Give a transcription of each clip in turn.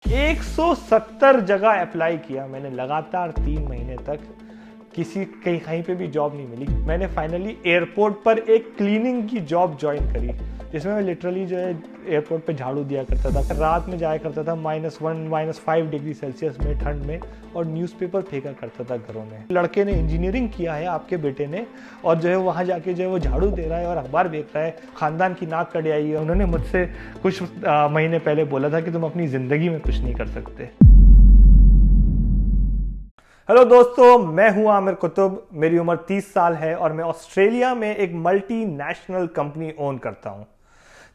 170 जगह अप्लाई किया मैंने लगातार 3 महीने तक। कहीं पे भी जॉब नहीं मिली। मैंने फाइनली एयरपोर्ट पर एक क्लीनिंग की जॉब ज्वाइन करी, जिसमें मैं लिटरली जो है एयरपोर्ट पे झाड़ू दिया करता था। रात में जाया करता था -1 -5 डिग्री सेल्सियस में ठंड में, और न्यूज़पेपर फेंका करता था घरों में। लड़के ने इंजीनियरिंग किया है आपके बेटे ने, और जो है वहाँ जाके जो है वो झाड़ू दे रहा है और अखबार बेच रहा है, खानदान की नाक कट आई है। उन्होंने मुझसे कुछ महीने पहले बोला था कि तुम अपनी ज़िंदगी में कुछ नहीं कर सकते। हेलो दोस्तों, मैं हूं आमिर कुतुब। मेरी उम्र 30 साल है और मैं ऑस्ट्रेलिया में एक मल्टीनेशनल कंपनी ओन करता हूं।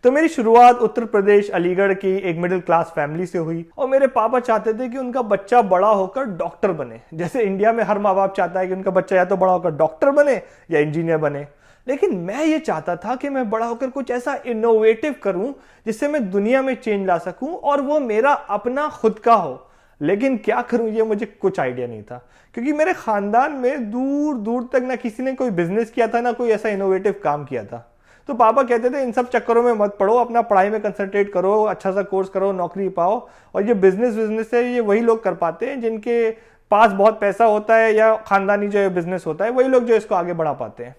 तो मेरी शुरुआत उत्तर प्रदेश अलीगढ़ की एक मिडिल क्लास फैमिली से हुई, और मेरे पापा चाहते थे कि उनका बच्चा बड़ा होकर डॉक्टर बने। जैसे इंडिया में हर माँ बाप चाहता है कि उनका बच्चा या तो बड़ा होकर डॉक्टर बने या इंजीनियर बने। लेकिन मैं ये चाहता था कि मैं बड़ा होकर कुछ ऐसा इनोवेटिव करूं जिससे मैं दुनिया में चेंज ला सकूं, और वो मेरा अपना खुद का हो। लेकिन क्या करूं, ये मुझे कुछ आइडिया नहीं था, क्योंकि मेरे खानदान में दूर दूर तक ना किसी ने कोई बिजनेस किया था, ना कोई ऐसा इनोवेटिव काम किया था। तो पापा कहते थे इन सब चक्करों में मत पड़ो, अपना पढ़ाई में कंसंट्रेट करो, अच्छा सा कोर्स करो, नौकरी पाओ। और ये बिजनेस है, ये वही लोग कर पाते हैं जिनके पास बहुत पैसा होता है, या खानदानी जो बिजनेस होता है, वही लोग जो इसको आगे बढ़ा पाते हैं।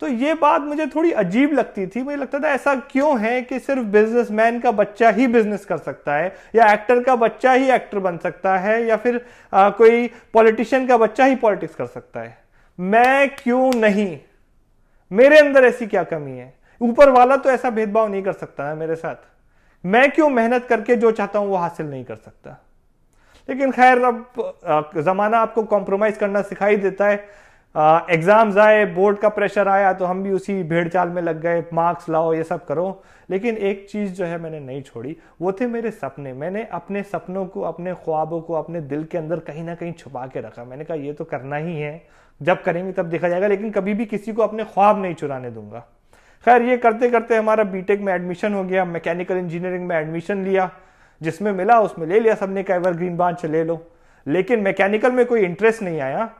तो ये बात मुझे थोड़ी अजीब लगती थी। मुझे लगता था ऐसा क्यों है कि सिर्फ बिजनेसमैन का बच्चा ही बिजनेस कर सकता है, या एक्टर का बच्चा ही एक्टर बन सकता है, या फिर कोई पॉलिटिशियन का बच्चा ही पॉलिटिक्स कर सकता है। मैं क्यों नहीं? मेरे अंदर ऐसी क्या कमी है? ऊपर वाला तो ऐसा भेदभाव नहीं कर सकता है मेरे साथ। मैं क्यों मेहनत करके जो चाहता हूं वो हासिल नहीं कर सकता? लेकिन खैर, अब जमाना आपको कॉम्प्रोमाइज करना सिखाई देता है। एग्जाम्स आए, बोर्ड का प्रेशर आया, तो हम भी उसी भेड़ चाल में लग गए, मार्क्स लाओ, ये सब करो। लेकिन एक चीज जो है मैंने नहीं छोड़ी, वो थे मेरे सपने। मैंने अपने सपनों को, अपने ख्वाबों को अपने दिल के अंदर कहीं ना कहीं छुपा के रखा। मैंने कहा ये तो करना ही है, जब करेंगे तब देखा जाएगा, लेकिन कभी भी किसी को अपने ख्वाब नहीं चुराने दूंगा। खैर, ये करते करते हमारा बीटेक में एडमिशन हो गया। मैकेनिकल इंजीनियरिंग में एडमिशन लिया, जिसमें मिला उसमें ले लिया। सबने कहा एवरग्रीन ब्रांच ले लो। लेकिन मैकेनिकल में कोई इंटरेस्ट नहीं आया,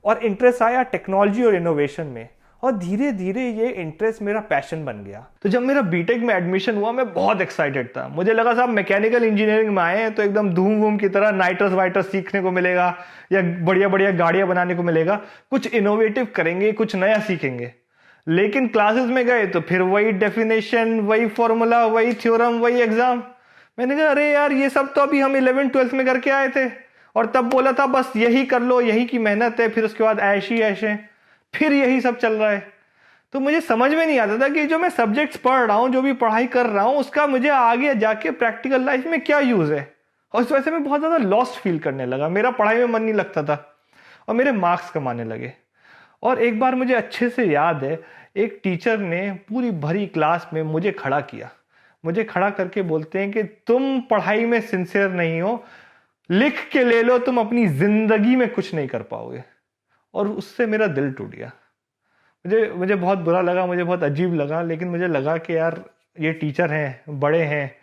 और इंटरेस्ट आया टेक्नोलॉजी और इनोवेशन में। और धीरे धीरे ये इंटरेस्ट मेरा पैशन बन गया। तो जब मेरा बीटेक में एडमिशन हुआ, मैं बहुत एक्साइटेड था। मुझे लगा साहब मैकेनिकल इंजीनियरिंग में आए हैं तो एकदम धूम वूम की तरह नाइटर्स वाइटर्स सीखने को मिलेगा, या बढ़िया बढ़िया गाड़ियां बनाने को मिलेगा, कुछ इनोवेटिव करेंगे, कुछ नया सीखेंगे। लेकिन क्लासेस में गए तो फिर वही डेफिनेशन, वही फॉर्मूला, वही थ्योरम, वही एग्जाम। मैंने कहा अरे यार, ये सब तो अभी हम 11th-12th में करके आए थे, और तब बोला था बस यही कर लो, यही की मेहनत है, फिर उसके बाद ऐश ही ऐश है, फिर यही सब चल रहा है। तो मुझे समझ में नहीं आता था कि जो मैं सब्जेक्ट्स पढ़ रहा हूँ, जो भी पढ़ाई कर रहा हूँ, उसका मुझे आगे जाके प्रैक्टिकल लाइफ में क्या यूज है। और इस वजह से मैं बहुत ज्यादा लॉस्ट फील करने लगा। मेरा पढ़ाई में मन नहीं लगता था, और मेरे मार्क्स कम आने लगे। और एक बार मुझे अच्छे से याद है, एक टीचर ने पूरी भरी क्लास में मुझे खड़ा किया। मुझे खड़ा करके बोलते हैं कि तुम पढ़ाई में सिंसियर नहीं हो, लिख के ले लो, तुम अपनी जिंदगी में कुछ नहीं कर पाओगे। और उससे मेरा दिल टूट गया। मुझे बहुत बुरा लगा, मुझे बहुत अजीब लगा। लेकिन मुझे लगा कि यार, ये टीचर हैं, बड़े हैं,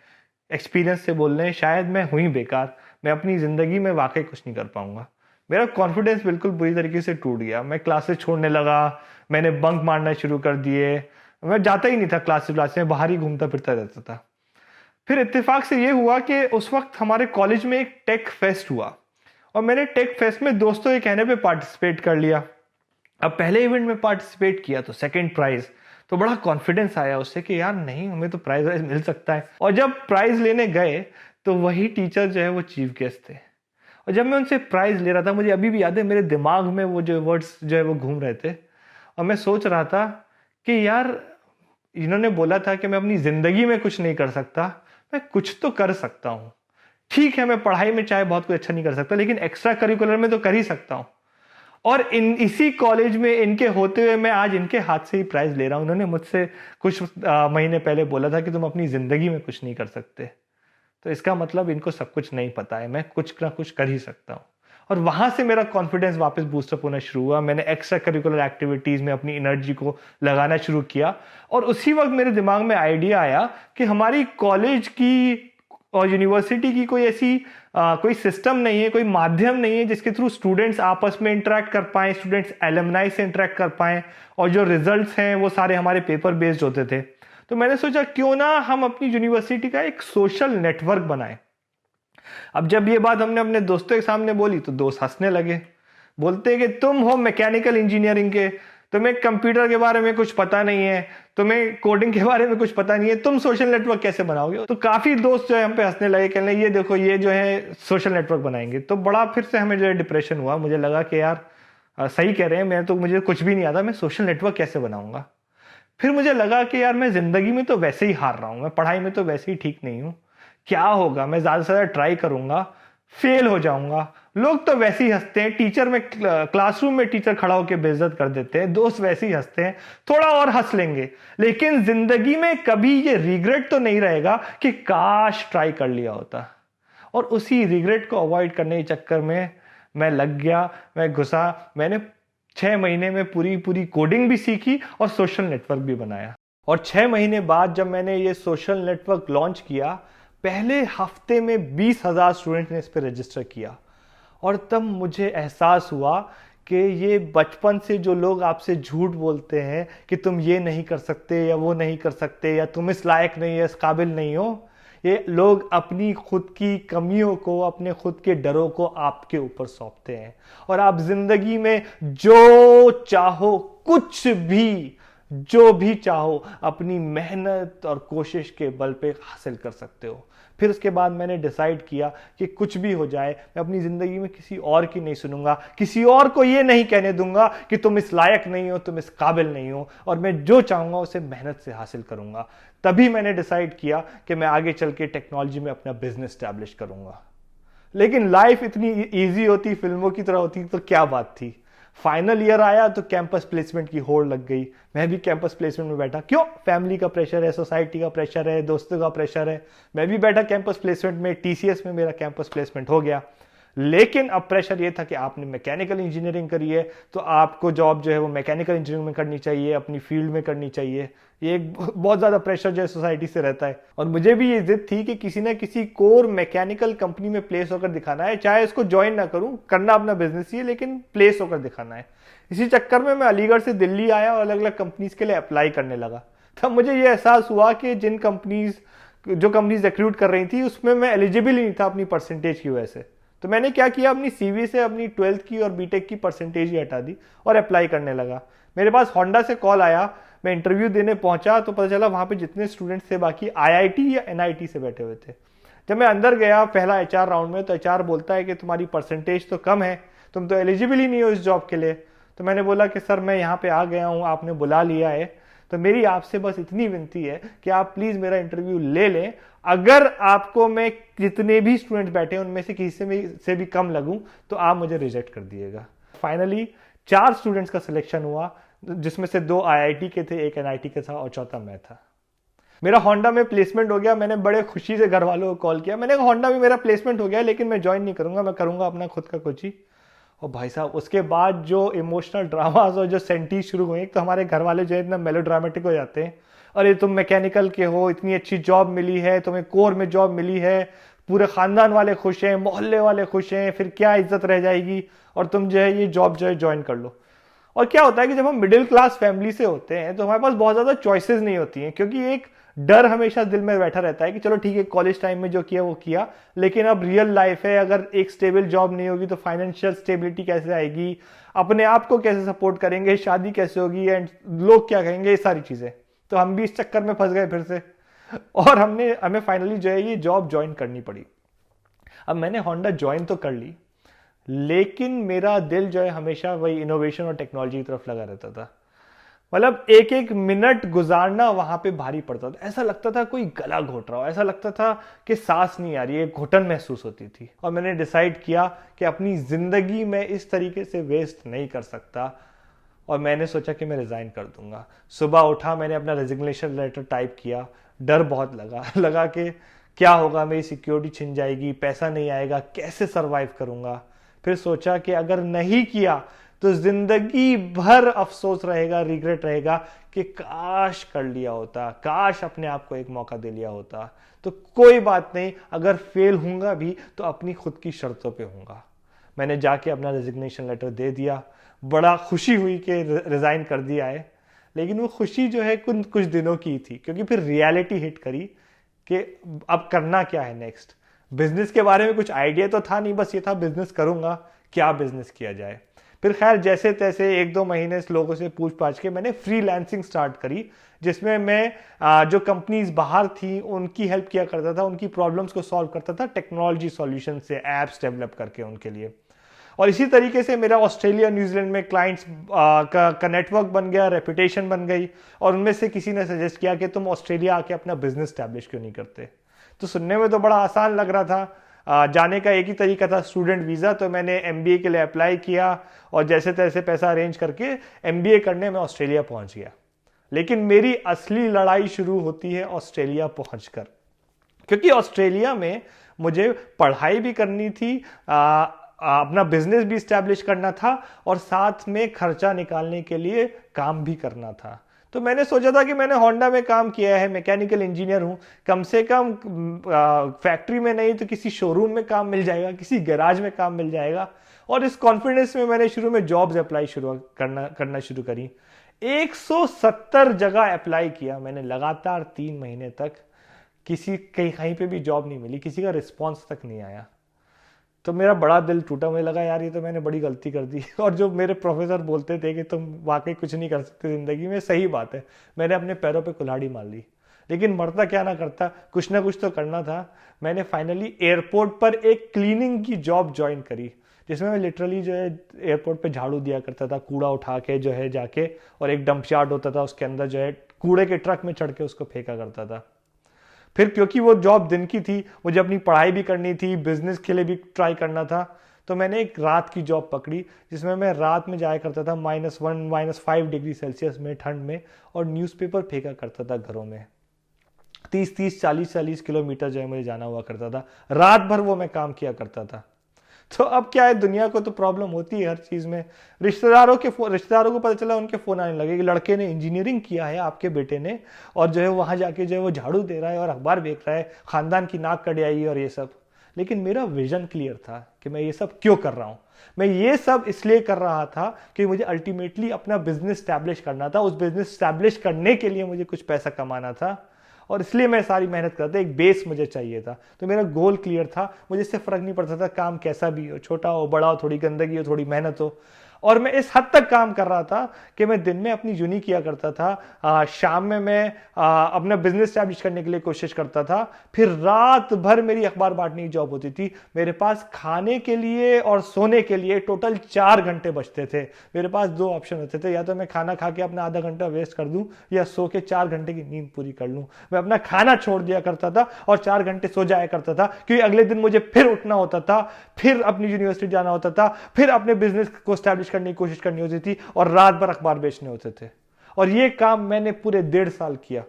एक्सपीरियंस से बोल रहे हैं, शायद मैं हुई बेकार, मैं अपनी जिंदगी में वाकई कुछ नहीं कर पाऊंगा। मेरा कॉन्फिडेंस बिल्कुल बुरी तरीके से टूट गया। मैं क्लासेस छोड़ने लगा, मैंने बंक मारना शुरू कर दिए। मैं जाता ही नहीं था क्लास में, बाहर ही घूमता फिरता रहता था। फिर इत्तेफाक से ये हुआ कि उस वक्त हमारे कॉलेज में एक टेक फेस्ट हुआ, और मैंने टेक फेस्ट में दोस्तों के कहने पे पार्टिसिपेट कर लिया। अब पहले इवेंट में पार्टिसिपेट किया तो सेकंड प्राइज, तो बड़ा कॉन्फिडेंस आया उससे कि यार नहीं, हमें तो प्राइज वाइज मिल सकता है। और जब प्राइज लेने गए तो वही टीचर जो है वो चीफ गेस्ट थे। और जब मैं उनसे प्राइज ले रहा था, मुझे अभी भी याद है, मेरे दिमाग में वो जो वर्ड्स जो है वो घूम रहे थे, और मैं सोच रहा था कि यार, इन्होंने बोला था कि मैं अपनी जिंदगी में कुछ नहीं कर सकता, मैं कुछ तो कर सकता हूं। ठीक है, मैं पढ़ाई में चाहे बहुत कुछ अच्छा नहीं कर सकता, लेकिन एक्स्ट्रा करिकुलर में तो कर ही सकता हूं। और इसी कॉलेज में इनके होते हुए मैं आज इनके हाथ से ही प्राइज ले रहा हूं। उन्होंने मुझसे कुछ महीने पहले बोला था कि तुम अपनी जिंदगी में कुछ नहीं कर सकते। तो इसका मतलब इनको सब कुछ नहीं पता है, मैं कुछ ना कुछ कर ही सकता हूं। और वहां से मेरा कॉन्फिडेंस वापस बूस्टअप होना शुरू हुआ। मैंने एक्स्ट्रा करिकुलर एक्टिविटीज में अपनी एनर्जी को लगाना शुरू किया, और उसी वक्त मेरे दिमाग में आइडिया आया कि हमारी कॉलेज की और यूनिवर्सिटी की कोई ऐसी कोई सिस्टम नहीं है, कोई माध्यम नहीं है जिसके थ्रू स्टूडेंट्स आपस में इंटरेक्ट कर पाएं, स्टूडेंट्स एलुमनाई से इंटरेक्ट कर पाएं, और जो रिजल्ट्स हैं वो सारे हमारे पेपर बेस्ड होते थे। तो मैंने सोचा क्यों ना हम अपनी यूनिवर्सिटी का एक सोशल नेटवर्क बनाएं। अब जब ये बात हमने अपने दोस्तों के सामने बोली तो दोस्त हंसने लगे, बोलते कि तुम हो मैकेनिकल इंजीनियरिंग के, तुम्हें कंप्यूटर के बारे में कुछ पता नहीं है, तुम्हें कोडिंग के बारे में कुछ पता नहीं है, तुम सोशल नेटवर्क कैसे बनाओगे। तो काफी दोस्त जो है हम पे हंसने लगे, कहने ये देखो ये जो है सोशल नेटवर्क बनाएंगे। तो बड़ा फिर से हमें जो है डिप्रेशन हुआ। मुझे लगा कि यार सही कह रहे हैं, मुझे कुछ भी नहीं आता, मैं सोशल नेटवर्क कैसे बनाऊंगा। फिर मुझे लगा कि यार मैं जिंदगी में तो वैसे ही हार रहा हूं, मैं पढ़ाई में तो वैसे ही ठीक नहीं हूं, क्या होगा, मैं ज्यादा से ज्यादा ट्राई करूंगा, फेल हो जाऊंगा, लोग तो वैसे ही हंसते हैं, टीचर में क्लासरूम में टीचर खड़ा होकर बेइज्जत कर देते हैं, दोस्त वैसे ही हंसते हैं, थोड़ा और हंस लेंगे, लेकिन जिंदगी में कभी ये रिग्रेट तो नहीं रहेगा कि काश ट्राई कर लिया होता। और उसी रिग्रेट को अवॉइड करने के चक्कर में मैं लग गया, मैं घुसा, मैंने 6 महीने में पूरी कोडिंग भी सीखी और सोशल नेटवर्क भी बनाया। और 6 महीने बाद जब मैंने ये सोशल नेटवर्क लॉन्च किया, पहले हफ्ते में 20,000 स्टूडेंट ने इस पर रजिस्टर किया। और तब मुझे एहसास हुआ कि ये बचपन से जो लोग आपसे झूठ बोलते हैं कि तुम ये नहीं कर सकते या वो नहीं कर सकते या तुम इस लायक नहीं है, इस काबिल नहीं हो, ये लोग अपनी खुद की कमियों को, अपने खुद के डरों को आपके ऊपर सौंपते हैं। और आप जिंदगी में जो चाहो, कुछ भी, जो भी चाहो, अपनी मेहनत और कोशिश के बल पे हासिल कर सकते हो। फिर उसके बाद मैंने डिसाइड किया कि कुछ भी हो जाए, मैं अपनी जिंदगी में किसी और की नहीं सुनूंगा, किसी और को ये नहीं कहने दूंगा कि तुम इस लायक नहीं हो, तुम इस काबिल नहीं हो, और मैं जो चाहूंगा उसे मेहनत से हासिल करूंगा। तभी मैंने डिसाइड किया कि मैं आगे चल के टेक्नोलॉजी में अपना बिजनेस स्टैब्लिश करूंगा। लेकिन लाइफ इतनी इजी होती, फिल्मों की तरह होती तो क्या बात थी। फाइनल ईयर आया तो कैंपस प्लेसमेंट की होड़ लग गई। मैं भी कैंपस प्लेसमेंट में बैठा, क्यों, फैमिली का प्रेशर है, सोसाइटी का प्रेशर है, दोस्तों का प्रेशर है, मैं भी बैठा कैंपस प्लेसमेंट में। टीसीएस में मेरा कैंपस प्लेसमेंट हो गया। लेकिन अब प्रेशर ये था कि आपने मैकेनिकल इंजीनियरिंग करी है तो आपको जॉब जो है वो मैकेनिकल इंजीनियरिंग में करनी चाहिए, अपनी फील्ड में करनी चाहिए। ये एक बहुत ज़्यादा प्रेशर जो है सोसाइटी से रहता है। और मुझे भी ये जिद थी कि किसी ना किसी कोर मैकेनिकल कंपनी में प्लेस होकर दिखाना है, चाहे इसको ज्वाइन ना करूं, करना अपना बिजनेस ही है, लेकिन प्लेस होकर दिखाना है। इसी चक्कर में मैं अलीगढ़ से दिल्ली आया और अलग अलग कंपनीज के लिए अप्लाई करने लगा। तब मुझे ये एहसास हुआ कि जो कंपनीज रिक्रूट कर रही थी उसमें मैं एलिजिबल ही नहीं था अपनी परसेंटेज की वजह से। तो मैंने क्या किया, अपनी सीवी से अपनी 12th की और बीटेक की परसेंटेज ही हटा दी और अप्लाई करने लगा। मेरे पास होंडा से कॉल आया, मैं इंटरव्यू देने पहुंचा तो पता चला वहां पे जितने स्टूडेंट्स थे बाकी आईआईटी या एनआईटी से बैठे हुए थे। जब मैं अंदर गया पहला एचआर राउंड में, तो एचआर बोलता है कि तुम्हारी परसेंटेज तो कम है, तुम तो एलिजिबल ही नहीं हो इस जॉब के लिए। तो मैंने बोला कि सर मैं यहाँ पे आ गया हूँ, आपने बुला लिया है, तो मेरी आपसे बस इतनी विनती है कि आप प्लीज मेरा इंटरव्यू ले लें। अगर आपको मैं जितने भी स्टूडेंट बैठे हैं उनमें से किसी से भी कम लगूं तो आप मुझे रिजेक्ट कर दिएगा। फाइनली 4 स्टूडेंट्स का सिलेक्शन हुआ, जिसमें से 2 आईआईटी के थे, 1 एनआईटी के था और चौथा मैं था। मेरा होंडा में प्लेसमेंट हो गया। मैंने बड़े खुशी से घर वालों को कॉल किया, मैंने कहा होंडा में मेरा प्लेसमेंट हो गया लेकिन मैं ज्वाइन नहीं करूंगा, मैं करूंगा अपना खुद का कुछ ही। और भाई साहब उसके बाद जो इमोशनल ड्रामास और जो सेंटीज शुरू हुए, तो हमारे घर वाले जो है इतना मेलोड्रामेटिक हो जाते हैं, अरे तुम मैकेनिकल के हो, इतनी अच्छी जॉब मिली है, तुम्हें कोर में जॉब मिली है, पूरे खानदान वाले खुश हैं, मोहल्ले वाले खुश हैं, फिर क्या इज्जत रह जाएगी, और तुम जो है ये जॉब जो है ज्वाइन कर लो। और क्या होता है कि जब हम मिडिल क्लास फैमिली से होते हैं तो हमारे पास बहुत ज्यादा चॉइसेस नहीं होती हैं, क्योंकि एक डर हमेशा दिल में बैठा रहता है कि चलो ठीक है कॉलेज टाइम में जो किया वो किया, लेकिन अब रियल लाइफ है, अगर एक स्टेबल जॉब नहीं होगी तो फाइनेंशियल स्टेबिलिटी कैसे आएगी, अपने आप को कैसे सपोर्ट करेंगे, शादी कैसे होगी, एंड लोग क्या कहेंगे, ये सारी चीजें। तो हम भी इस चक्कर में फंस गए फिर से, और हमें फाइनली जो है ये जॉब ज्वाइन करनी पड़ी। अब मैंने होंडा ज्वाइन तो कर ली, लेकिन मेरा दिल जो है हमेशा वही इनोवेशन और टेक्नोलॉजी की तरफ लगा रहता था। मतलब एक एक मिनट गुजारना वहां पे भारी पड़ता था, ऐसा लगता था कोई गला घोट रहा हो, ऐसा लगता था कि सांस नहीं आ रही है, घुटन महसूस होती थी। और मैंने डिसाइड किया कि अपनी जिंदगी में इस तरीके से वेस्ट नहीं कर सकता, और मैंने सोचा कि मैं रिजाइन कर दूंगा। सुबह उठा, मैंने अपना रेजिग्नेशन लेटर टाइप किया, डर बहुत लगा कि क्या होगा, मेरी सिक्योरिटी छिन जाएगी, पैसा नहीं आएगा, कैसे सरवाइव करूंगा। फिर सोचा कि अगर नहीं किया तो जिंदगी भर अफसोस रहेगा, रिग्रेट रहेगा कि काश कर लिया होता, काश अपने आप को एक मौका दे लिया होता। तो कोई बात नहीं, अगर फेल होऊंगा भी तो अपनी खुद की शर्तों पे होऊंगा। मैंने जाके अपना रेजिग्नेशन लेटर दे दिया, बड़ा खुशी हुई कि रिजाइन कर दिया है। लेकिन वो खुशी जो है कुछ दिनों की थी, क्योंकि फिर रियलिटी हिट करी कि अब करना क्या है नेक्स्ट। बिजनेस के बारे में कुछ आइडिया तो था नहीं, बस ये था बिजनेस करूंगा, क्या बिजनेस किया जाए। फिर खैर जैसे तैसे 1-2 महीने लोगों से पूछ पाछ के मैंने फ्रीलांसिंग स्टार्ट करी, जिसमें मैं जो कंपनीज बाहर थी उनकी हेल्प किया करता था, उनकी प्रॉब्लम्स को सॉल्व करता था टेक्नोलॉजी सॉल्यूशन से, एप्स डेवलप करके उनके लिए। और इसी तरीके से मेरा ऑस्ट्रेलिया न्यूजीलैंड में क्लाइंट्स का नेटवर्क बन गया, रेपुटेशन बन गई, और उनमें से किसी ने सजेस्ट किया कि तुम ऑस्ट्रेलिया आके अपना बिजनेस स्टैब्लिश क्यों नहीं करते। तो सुनने में तो बड़ा आसान लग रहा था। जाने का एक ही तरीका था, स्टूडेंट वीज़ा। तो मैंने एमबीए के लिए अप्लाई किया और जैसे तैसे पैसा अरेंज करके एमबीए करने में ऑस्ट्रेलिया पहुंच गया। लेकिन मेरी असली लड़ाई शुरू होती है ऑस्ट्रेलिया पहुंचकर, क्योंकि ऑस्ट्रेलिया में मुझे पढ़ाई भी करनी थी, अपना बिजनेस भी स्टैब्लिश करना था, और साथ में खर्चा निकालने के लिए काम भी करना था। तो मैंने सोचा था कि मैंने होंडा में काम किया है, मैकेनिकल इंजीनियर हूं, कम से कम फैक्ट्री में नहीं तो किसी शोरूम में काम मिल जाएगा, किसी गैराज में काम मिल जाएगा। और इस कॉन्फिडेंस में मैंने शुरू में जॉब्स अप्लाई करना शुरू करी। 170 जगह अप्लाई किया मैंने लगातार 3 महीने तक। कहीं पे भी जॉब नहीं मिली, किसी का रिस्पॉन्स तक नहीं आया। तो मेरा बड़ा दिल टूटा, मुझे लगा यार ये तो मैंने बड़ी गलती कर दी। और जो मेरे प्रोफेसर बोलते थे कि तुम वाकई कुछ नहीं कर सकते ज़िंदगी में, सही बात है, मैंने अपने पैरों पे कुल्हाड़ी मार ली। लेकिन मरता क्या ना करता, कुछ ना कुछ तो करना था। मैंने फाइनली एयरपोर्ट पर एक क्लीनिंग की जॉब ज्वाइन करी, जिसमें मैं लिटरली जो है एयरपोर्ट पे झाड़ू दिया करता था, कूड़ा उठा के जो है जाके, और एक डंप यार्ड होता था उसके अंदर जो है कूड़े के ट्रक में चढ़ के उसको फेंका करता था। फिर क्योंकि वो जॉब दिन की थी, मुझे अपनी पढ़ाई भी करनी थी, बिजनेस के लिए भी ट्राई करना था, तो मैंने एक रात की जॉब पकड़ी, जिसमें मैं रात में जाया करता था -1 -5 डिग्री सेल्सियस में ठंड में, और न्यूज़पेपर फेंका करता था घरों में। 30-30 40-40 किलोमीटर जो है मुझे जाना हुआ करता था, रात भर वो मैं काम किया करता था। तो अब क्या है, दुनिया को तो प्रॉब्लम होती है हर चीज में। रिश्तेदारों को पता चला, उनके फोन आने लगे कि लड़के ने इंजीनियरिंग किया है आपके बेटे ने, और जो है वहां जाके जो है वो झाड़ू दे रहा है और अखबार बेच रहा है, खानदान की नाक कट आई और ये सब। लेकिन मेरा विजन क्लियर था कि मैं ये सब क्यों कर रहा हूं। मैं ये सब इसलिए कर रहा था कि मुझे अल्टीमेटली अपना बिजनेस स्टैब्लिश करना था। उस बिजनेस स्टैब्लिश करने के लिए मुझे कुछ पैसा कमाना था, और इसलिए मैं सारी मेहनत करता था। एक बेस मुझे चाहिए था, तो मेरा गोल क्लियर था। मुझे इससे फर्क नहीं पड़ता था काम कैसा भी हो, छोटा हो बड़ा हो, थोड़ी गंदगी हो थोड़ी मेहनत हो। और मैं इस हद तक काम कर रहा था कि मैं दिन में अपनी यूनी किया करता था, शाम में मैं अपना बिजनेस स्टैब्लिश करने के लिए कोशिश करता था, फिर रात भर मेरी अखबार बांटने की जॉब होती थी। मेरे पास खाने के लिए और सोने के लिए टोटल 4 घंटे बचते थे। मेरे पास 2 ऑप्शन होते थे, या तो मैं खाना खा के अपना आधा घंटा वेस्ट कर दूं, या सो के 4 घंटे की नींद पूरी कर लूं। मैं अपना खाना छोड़ दिया करता था और 4 घंटे सो जाया करता था, क्योंकि अगले दिन मुझे फिर उठना होता था, फिर अपनी यूनिवर्सिटी जाना होता था, फिर अपने बिजनेस को स्टैब्लिश करने की कोशिश करनी होती थी, और रात भर अखबार बेचने होते थे। और ये काम मैंने पूरे 1.5 साल किया,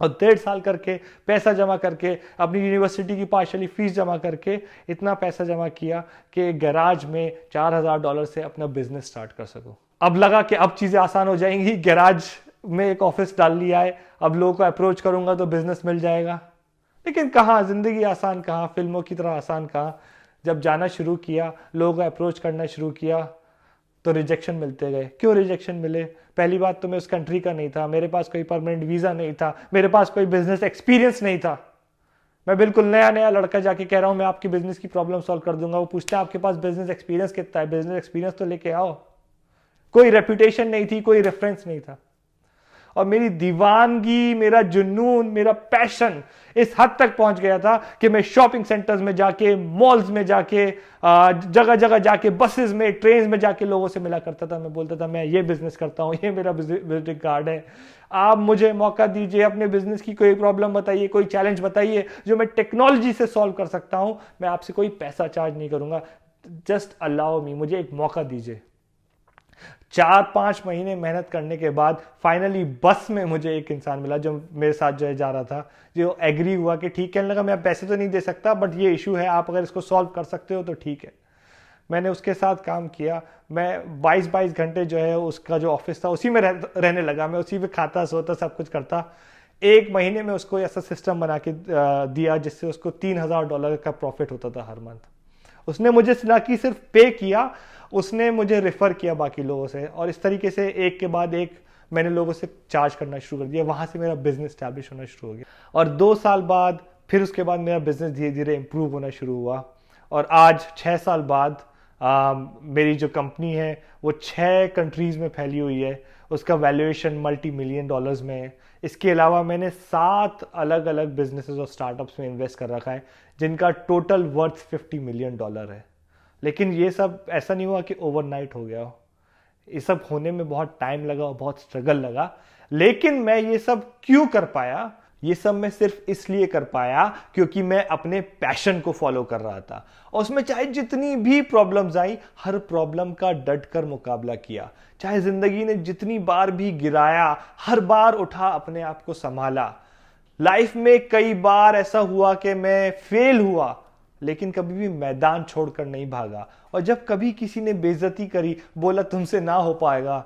और 1.5 साल करके पैसा जमा करके, अपनी यूनिवर्सिटी की पार्शली फीस जमा करके, इतना पैसा जमा किया कि गैराज में $4000 से अपना बिजनेस स्टार्ट कर सकूं। अब लगा कि अब चीजें आसान हो जाएंगी, गैराज में एक ऑफिस डाल लिया है, अब लोगों को अप्रोच करूंगा तो बिजनेस मिल जाएगा। लेकिन कहां, जिंदगी आसान कहां, फिल्मों की तरह आसान कहां। जब जाना शुरू किया, लोगों को अप्रोच करना शुरू किया, तो रिजेक्शन मिलते गए। क्यों रिजेक्शन मिले? पहली बात तो मैं उस कंट्री का नहीं था, मेरे पास कोई परमानेंट वीजा नहीं था, मेरे पास कोई बिजनेस एक्सपीरियंस नहीं था। मैं बिल्कुल नया नया लड़का जाके कह रहा हूं मैं आपकी बिजनेस की प्रॉब्लम सॉल्व कर दूंगा। वो पूछता है आपके पास बिजनेस एक्सपीरियंस कितना है? बिजनेस एक्सपीरियंस तो लेके आओ। कोई रेपुटेशन नहीं थी, कोई रेफरेंस नहीं था। और मेरी दीवानगी, मेरा जुनून, मेरा पैशन इस हद तक पहुंच गया था कि मैं शॉपिंग सेंटर्स में जाके, मॉल्स में जाके, जगह जगह जाके, बसेस में, ट्रेन में जाके लोगों से मिला करता था। मैं बोलता था मैं ये बिजनेस करता हूं, ये मेरा विजिटिंग कार्ड है, आप मुझे मौका दीजिए, अपने बिजनेस की कोई प्रॉब्लम बताइए, कोई चैलेंज बताइए जो मैं टेक्नोलॉजी से सॉल्व कर सकता हूं। मैं आपसे कोई पैसा चार्ज नहीं करूंगा, जस्ट अलाउ मी, मुझे एक मौका दीजिए। 4-5 महीने मेहनत करने के बाद फाइनली बस में मुझे एक इंसान मिला जो मेरे साथ जो है जा रहा था, जो एग्री हुआ कि ठीक, कहने लगा मैं पैसे तो नहीं दे सकता, बट ये इशू है, आप अगर इसको सॉल्व कर सकते हो तो ठीक है। मैंने उसके साथ काम किया। मैं 22-22 घंटे जो है उसका जो ऑफिस था उसी में रहने लगा। मैं उसी में खाता, सोता, सब कुछ करता। 1 महीने में उसको ऐसा सिस्टम बना के दिया जिससे उसको $3000 का प्रॉफिट होता था हर मंथ। उसने मुझे ना कि सिर्फ पे किया, उसने मुझे रेफर किया बाकी लोगों से, और इस तरीके से एक के बाद एक मैंने लोगों से चार्ज करना शुरू कर दिया। वहां से मेरा बिजनेस स्टैब्लिश होना शुरू हो गया। और 2 साल बाद फिर उसके बाद मेरा बिजनेस धीरे धीरे इम्प्रूव होना शुरू हुआ और आज 6 साल बाद मेरी जो कंपनी है वो 6 कंट्रीज़ में फैली हुई है। उसका वैल्यूएशन $multi-million में है। इसके अलावा मैंने 7 अलग अलग बिजनेसेस और स्टार्टअप्स में इन्वेस्ट कर रखा है जिनका टोटल वर्थ $50 मिलियन है। लेकिन ये सब ऐसा नहीं हुआ कि ओवरनाइट हो गया हो। ये सब होने में बहुत टाइम लगा और बहुत स्ट्रगल लगा। लेकिन मैं ये सब क्यों कर पाया? ये सब मैं सिर्फ इसलिए कर पाया क्योंकि मैं अपने पैशन को फॉलो कर रहा था और उसमें चाहे जितनी भी प्रॉब्लम्स आई, हर प्रॉब्लम का डट कर मुकाबला किया। चाहे जिंदगी ने जितनी बार भी गिराया, हर बार उठा, अपने आप को संभाला। लाइफ में कई बार ऐसा हुआ कि मैं फेल हुआ, लेकिन कभी भी मैदान छोड़कर नहीं भागा। और जब कभी किसी ने बेइज्जती करी, बोला तुमसे ना हो पाएगा,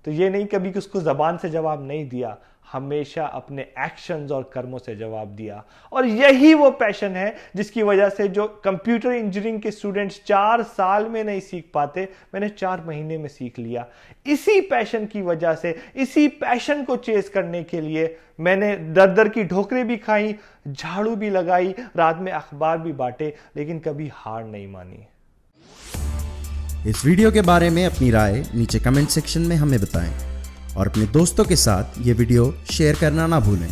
तो ये नहीं कभी कि उसको जबान से जवाब नहीं दिया, हमेशा अपने एक्शंस और कर्मों से जवाब दिया। और यही वो पैशन है जिसकी वजह से जो कंप्यूटर इंजीनियरिंग के स्टूडेंट्स 4 साल में नहीं सीख पाते, मैंने 4 महीने में सीख लिया। इसी पैशन की वजह से, इसी पैशन को चेस करने के लिए मैंने दर दर की ठोकरें भी खाई, झाड़ू भी लगाई, रात में अखबार भी बांटे, लेकिन कभी हार नहीं मानी। इस वीडियो के बारे में अपनी राय नीचे कमेंट सेक्शन में हमें बताएं और अपने दोस्तों के साथ ये वीडियो शेयर करना ना भूलें।